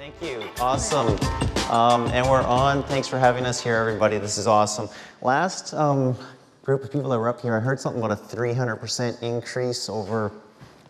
Thank you. Awesome. And we're on. Thanks for having us here, everybody. This is awesome. Last group of people that were up here, I heard something about a 300% increase over,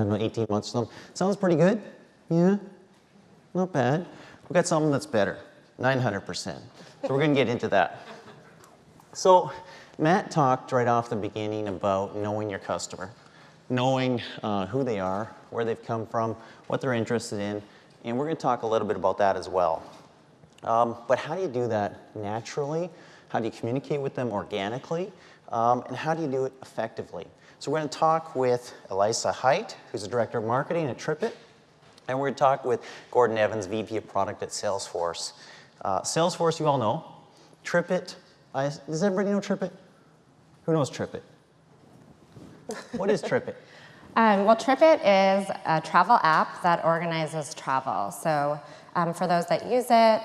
I don't know, 18 months or something. Sounds pretty good. Yeah, not bad. We've got something that's better, 900%. So we're going to get into that. So Matt talked right off the beginning about knowing your customer, knowing who they are, where they've come from, what they're interested in, and we're going to talk a little bit about that as well. But how do you do that naturally? How do you communicate with them organically? And how do you do it effectively? So we're going to talk with Elisa Height, who's the Director of Marketing at TripIt, and we're going to talk with Gordon Evans, VP of Product at Salesforce. Salesforce, you all know. TripIt, does everybody know TripIt? Who knows TripIt? What is TripIt? Well, TripIt is a travel app that organizes travel. So for those that use it,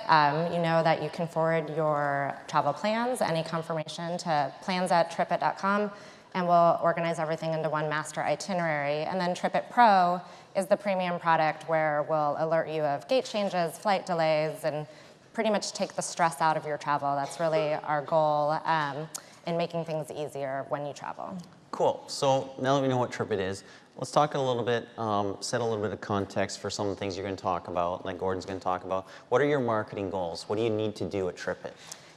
you know that you can forward your travel plans, any confirmation to plans@tripit.com, and we'll organize everything into one master itinerary. And then TripIt Pro is the premium product where we'll alert you of gate changes, flight delays, and pretty much take the stress out of your travel. That's really our goal in making things easier when you travel. Cool. So now that we know what TripIt is, let's talk a little bit, set a little bit of context for some of the things you're going to talk about, like Gordon's going to talk about. What are your marketing goals? What do you need to do at TripIt?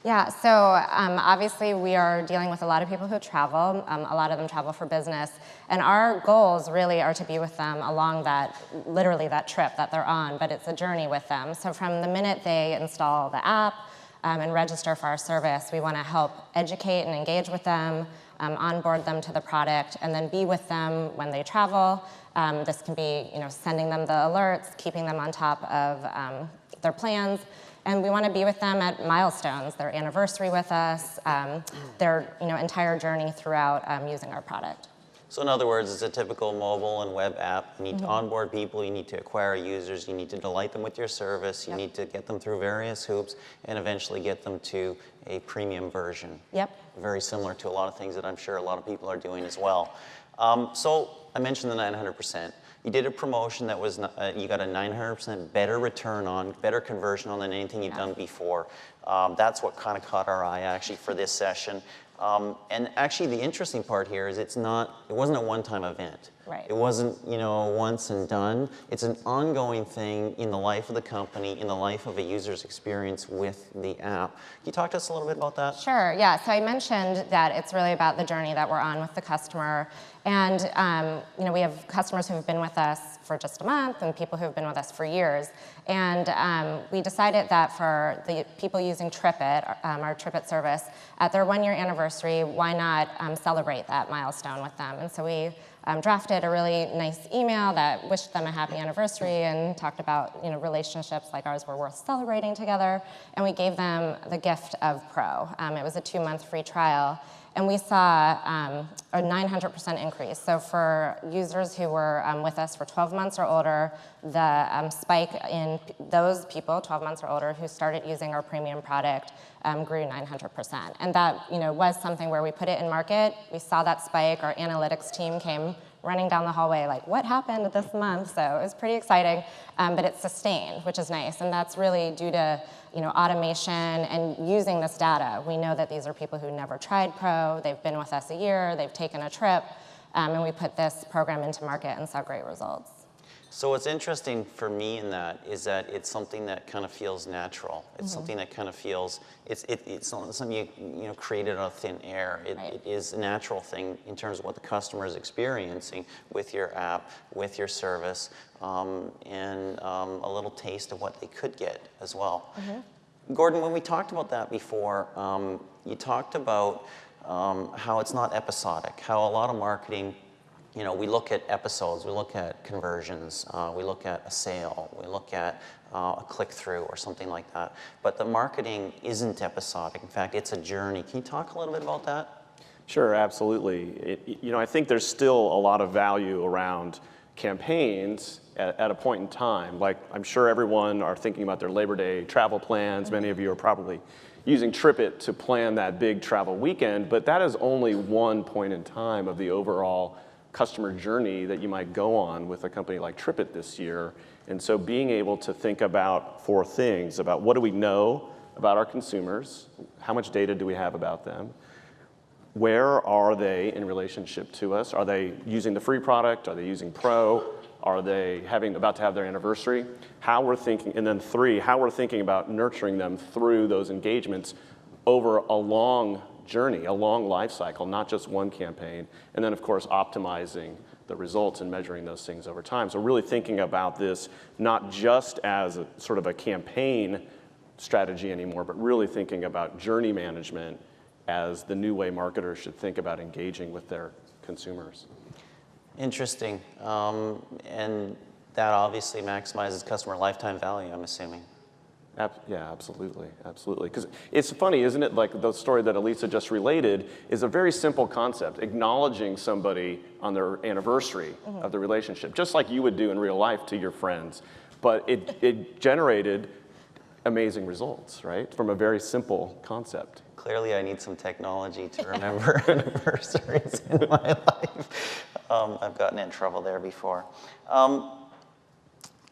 Yeah, so obviously we are dealing with a lot of people who travel. A lot of them travel for business. And our goals really are to be with them along that, literally that trip that they're on, but it's a journey with them. So from the minute they install the app and register for our service, we want to help educate and engage with them, onboard them to the product, and then be with them when they travel. This can be, sending them the alerts, keeping them on top of their plans, and we want to be with them at milestones, their anniversary with us, their entire journey throughout using our product. So in other words, it's a typical mobile and web app. You need to onboard people, you need to acquire users, you need to delight them with your service, you need to get them through various hoops, and eventually get them to a premium version. Yep. Very similar to a lot of things that I'm sure a lot of people are doing as well. So I mentioned the 900%. You did a promotion that was, you got a 900% better return on, better conversion on than anything you've done before. That's what kind of caught our eye actually for this session. And actually the interesting part here is it wasn't a one-time event. Right. It wasn't, once and done. It's an ongoing thing in the life of the company, in the life of a user's experience with the app. Can you talk to us a little bit about that? Sure, yeah. So I mentioned that it's really about the journey that we're on with the customer. And we have customers who have been with us for just a month and people who have been with us for years. And we decided that for the people using TripIt, our TripIt service, at their 1-year anniversary, why not celebrate that milestone with them? And so we drafted a really nice email that wished them a happy anniversary and talked about relationships like ours were worth celebrating together. And we gave them the gift of Pro. It was a 2-month free trial. And we saw a 900% increase. So for users who were with us for 12 months or older, the spike in those people, 12 months or older, who started using our premium product grew 900%. And that was something where we put it in market. We saw that spike. Our analytics team came running down the hallway like, what happened this month? So it was pretty exciting, but it's sustained, which is nice. And that's really due to automation and using this data. We know that these are people who never tried Pro, they've been with us a year, they've taken a trip, and we put this program into market and saw great results. So what's interesting for me in that is that it's something that kind of feels natural. It's something that kind of feels, it's not something you created out of thin air. It is a natural thing in terms of what the customer is experiencing with your app, with your service, and a little taste of what they could get as well. Gordon, when we talked about that before, you talked about how it's not episodic, how a lot of marketing, we look at episodes, we look at conversions, we look at a sale, we look at a click-through or something like that. But the marketing isn't episodic. In fact, it's a journey. Can you talk a little bit about that? Sure, absolutely. I think there's still a lot of value around campaigns at a point in time. Like, I'm sure everyone are thinking about their Labor Day travel plans. Many of you are probably using TripIt to plan that big travel weekend, but that is only one point in time of the overall customer journey that you might go on with a company like TripIt this year. And so being able to think about 4 things, about what do we know about our consumers, how much data do we have about them, where are they in relationship to us, are they using the free product, are they using Pro, are they about to have their anniversary, how we're thinking, and then 3, how we're thinking about nurturing them through those engagements over a long journey, a long life cycle, not just one campaign, and then of course optimizing the results and measuring those things over time. So really thinking about this not just as a sort of a campaign strategy anymore, but really thinking about journey management as the new way marketers should think about engaging with their consumers. Interesting. And that obviously maximizes customer lifetime value, I'm assuming. Yeah, absolutely, absolutely. Because it's funny, isn't it? Like the story that Elisa just related is a very simple concept, acknowledging somebody on their anniversary of the relationship, just like you would do in real life to your friends. But it generated amazing results, right? From a very simple concept. Clearly, I need some technology to remember anniversaries in my life. I've gotten in trouble there before.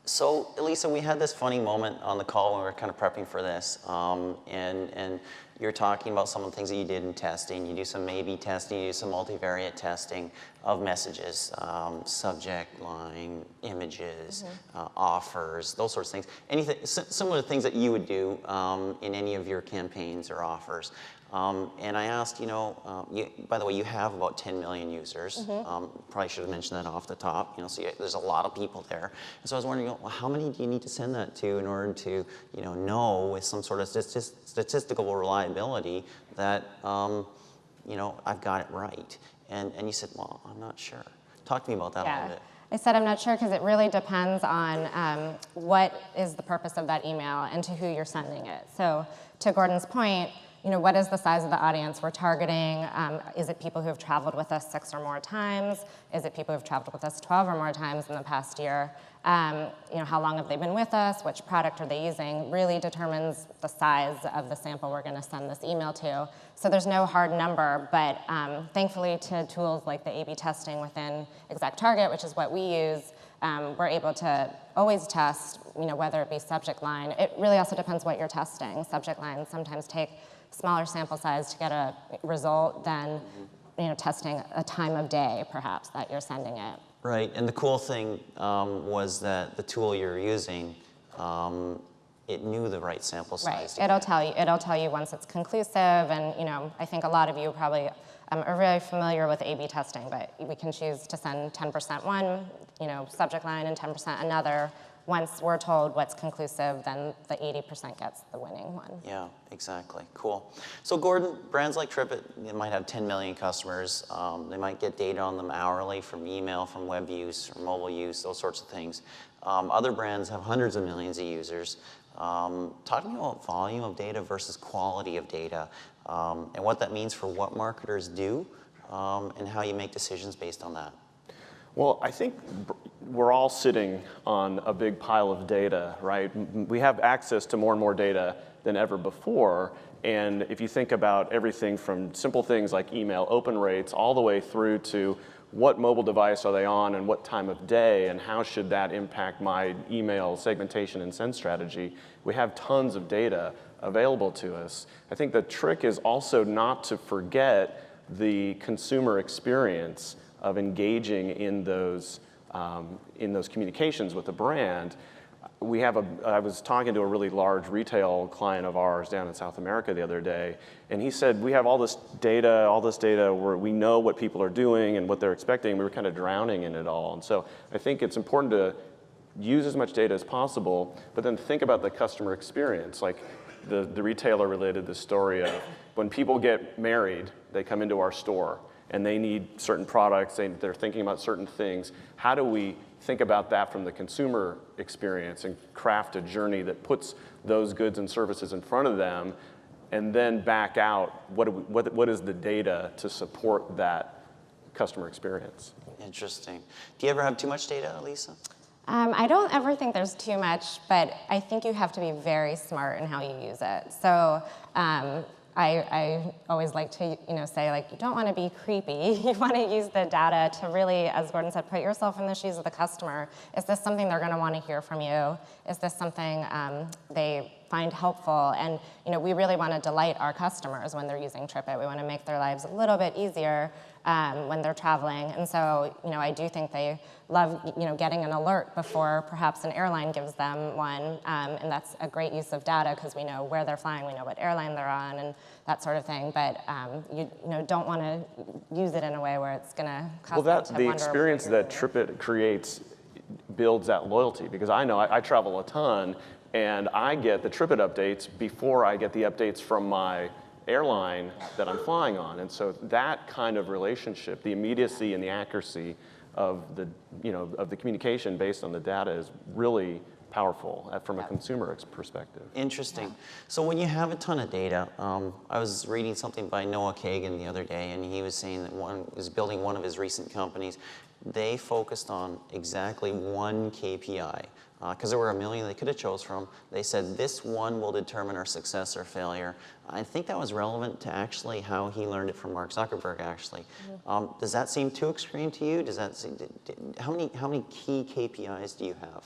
So, Elisa, we had this funny moment on the call when we were kind of prepping for this, and you're talking about some of the things that you did in testing. You do some A/B testing, you do some multivariate testing of messages, subject line, images, offers, those sorts of things. Anything, similar things that you would do in any of your campaigns or offers. And I asked, by the way, you have about 10 million users. Probably should have mentioned that off the top. So there's a lot of people there. And so I was wondering, well, how many do you need to send that to in order to, know with some sort of statistical reliability that, I've got it right? And you said, well, I'm not sure. Talk to me about that a little bit. I said I'm not sure because it really depends on what is the purpose of that email and to who you're sending it. So to Gordon's point, what is the size of the audience we're targeting? Is it people who have traveled with us 6 or more times? Is it people who've traveled with us 12 or more times in the past year? How long have they been with us? Which product are they using? Really determines the size of the sample we're going to send this email to. So there's no hard number, but thankfully to tools like the A/B testing within ExactTarget, which is what we use, we're able to always test, whether it be subject line. It really also depends what you're testing. Subject lines sometimes take smaller sample size to get a result than testing a time of day, perhaps, that you're sending it. Right, and the cool thing was that the tool you're using, it knew the right sample size. Right, it'll tell you once it's conclusive, and I think a lot of you probably are very familiar with A/B testing, but we can choose to send 10% one, subject line, and 10% another. Once we're told what's conclusive, then the 80% gets the winning one. Yeah, exactly. Cool. So Gordon, brands like TripIt, they might have 10 million customers. They might get data on them hourly from email, from web use, or mobile use, those sorts of things. Other brands have hundreds of millions of users. Talk to me about volume of data versus quality of data, and what that means for what marketers do, and how you make decisions based on that. Well, I think we're all sitting on a big pile of data, right? We have access to more and more data than ever before. And if you think about everything from simple things like email open rates all the way through to what mobile device are they on and what time of day and how should that impact my email segmentation and send strategy, we have tons of data available to us. I think the trick is also not to forget the consumer experience of engaging in those communications with the brand. I was talking to a really large retail client of ours down in South America the other day, and he said, we have all this data where we know what people are doing and what they're expecting. We were kind of drowning in it all. And so I think it's important to use as much data as possible, but then think about the customer experience. Like the retailer related the story of when people get married, they come into our store and they need certain products, they're thinking about certain things. How do we think about that from the consumer experience and craft a journey that puts those goods and services in front of them, and then back out what is the data to support that customer experience? Interesting. Do you ever have too much data, Lisa? I don't ever think there's too much, but I think you have to be very smart in how you use it. So I always like to, say, like, you don't want to be creepy. You want to use the data to really, as Gordon said, put yourself in the shoes of the customer. Is this something they're going to want to hear from you? Is this something they find helpful? And we really want to delight our customers when they're using TripIt. We want to make their lives a little bit easier when they're traveling. And so, I do think they love, getting an alert before perhaps an airline gives them one. And that's a great use of data because we know where they're flying, we know what airline they're on, and that sort of thing. But you don't want to use it in a way where it's going to cause them to the wonder experience what you're that doing. TripIt creates builds that loyalty, because I know I travel a ton, and I get the TripIt updates before I get the updates from my airline that I'm flying on. And so that kind of relationship, the immediacy and the accuracy of the communication based on the data is really powerful from a consumer perspective. Interesting. So when you have a ton of data, I was reading something by Noah Kagan the other day, and he was saying that one was building one of his recent companies. They focused on exactly one KPI. Because there were a million they could have chose from. They said this one will determine our success or failure. I think that was relevant to actually how he learned it from Mark Zuckerberg, actually. Does that seem too extreme to you? Does that seem, how many key KPIs do you have?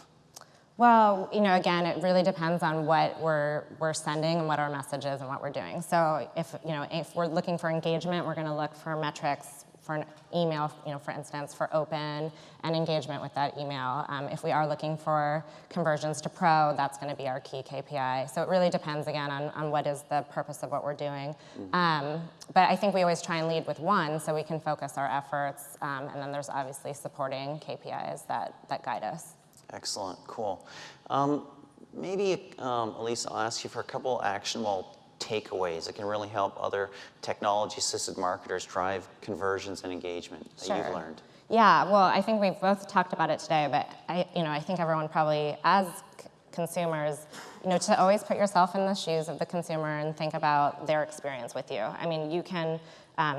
Well, again, it really depends on what we're sending and what our message is and what we're doing. So if we're looking for engagement, we're going to look for metrics for an email, for instance, for open and engagement with that email. If we are looking for conversions to pro, that's going to be our key KPI. So it really depends, again, on what is the purpose of what we're doing. But I think we always try and lead with one so we can focus our efforts. And then there's obviously supporting KPIs that guide us. Excellent, cool. Maybe, Elise, I'll ask you for a couple actionable takeaways that can really help other technology-assisted marketers drive conversions and engagement that you've learned. Yeah, well, I think we've both talked about it today, but I think everyone probably, as consumers, to always put yourself in the shoes of the consumer and think about their experience with you. I mean, you can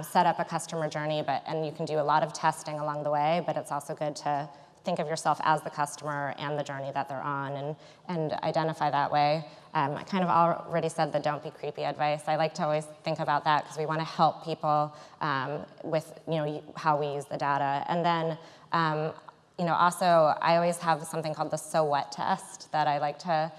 set up a customer journey, and you can do a lot of testing along the way, but it's also good to think of yourself as the customer and the journey that they're on and identify that way. I kind of already said the don't be creepy advice. I like to always think about that because we want to help people with how we use the data. And then also I always have something called the so what test that I like to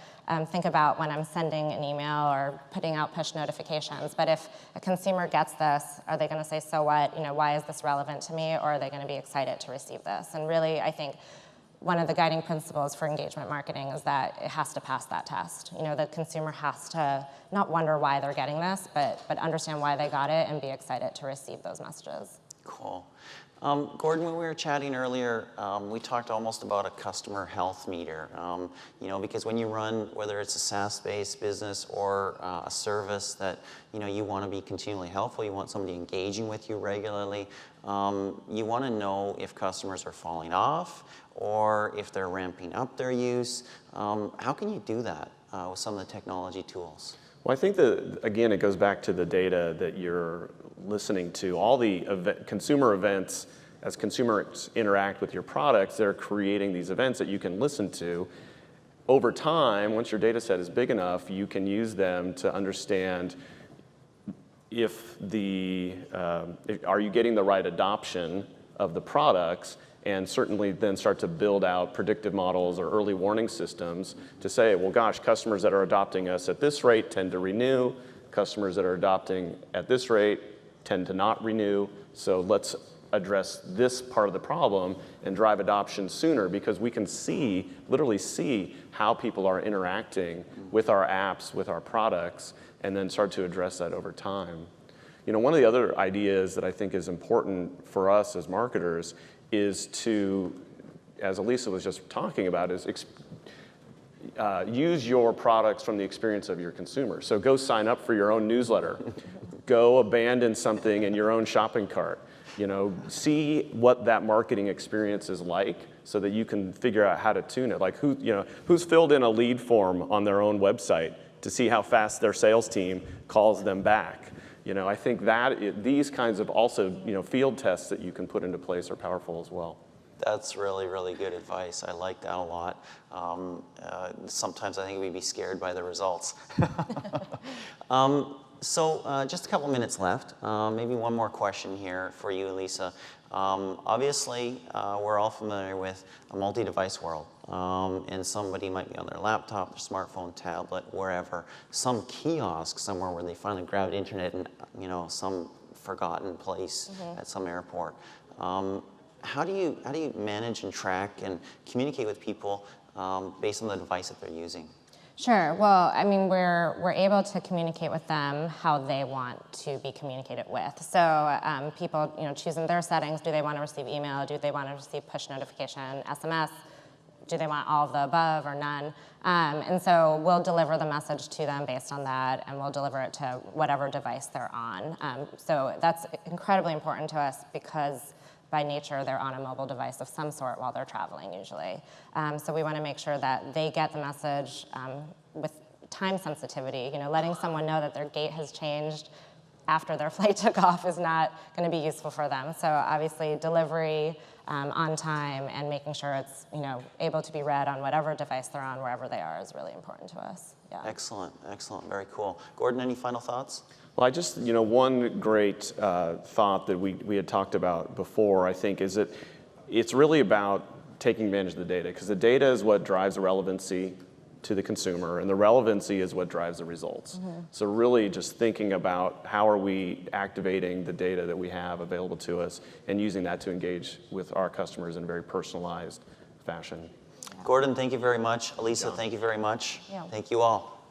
think about when I'm sending an email or putting out push notifications. But if a consumer gets this, are they going to say, so what? Why is this relevant to me? Or are they going to be excited to receive this? And really, I think one of the guiding principles for engagement marketing is that it has to pass that test. The consumer has to not wonder why they're getting this, but understand why they got it and be excited to receive those messages. Cool. Gordon, when we were chatting earlier, we talked almost about a customer health meter, because when you run, whether it's a SaaS-based business or a service that, you want to be continually helpful, you want somebody engaging with you regularly, you want to know if customers are falling off or if they're ramping up their use. How can you do that with some of the technology tools? Well, I think that, again, it goes back to the data that you're listening to. All the consumer events, as consumers interact with your products, they're creating these events that you can listen to. Over time, once your data set is big enough, you can use them to understand are you getting the right adoption of the products, and certainly then start to build out predictive models or early warning systems to say, well, gosh, customers that are adopting us at this rate tend to renew. Customers that are adopting at this rate tend to not renew. So let's address this part of the problem and drive adoption sooner, because we can literally see how people are interacting with our apps, with our products, and then start to address that over time. One of the other ideas that I think is important for us as marketers is to, as Elisa was just talking about, is use your products from the experience of your consumer. So go sign up for your own newsletter. Go abandon something in your own shopping cart. See what that marketing experience is like so that you can figure out how to tune it. Like who's filled in a lead form on their own website to see how fast their sales team calls them back. I think that these kinds of also, field tests that you can put into place are powerful as well. That's really, really good advice. I like that a lot. Sometimes I think we'd be scared by the results. Just a couple minutes left. Maybe one more question here for you, Lisa. Obviously, we're all familiar with a multi-device world, and somebody might be on their laptop, their smartphone, tablet, wherever, some kiosk somewhere where they finally grabbed internet in, some forgotten place at some airport. How do you manage and track and communicate with people based on the device that they're using? Sure. Well, I mean, we're able to communicate with them how they want to be communicated with. So people, choosing their settings. Do they want to receive email? Do they want to receive push notification, SMS? Do they want all of the above or none? And so we'll deliver the message to them based on that, and we'll deliver it to whatever device they're on. So that's incredibly important to us because by nature, they're on a mobile device of some sort while they're traveling usually. So we want to make sure that they get the message with time sensitivity. Letting someone know that their gate has changed after their flight took off is not going to be useful for them. So obviously delivery on time and making sure it's able to be read on whatever device they're on, wherever they are, is really important to us. Yeah. Excellent, excellent, very cool. Gordon, any final thoughts? Well, I just, one great thought that we had talked about before, I think, is that it's really about taking advantage of the data, because the data is what drives the relevancy to the consumer, and the relevancy is what drives the results. So really just thinking about how are we activating the data that we have available to us and using that to engage with our customers in a very personalized fashion. Gordon, thank you very much. Elisa, thank you very much. Yeah. Thank you all.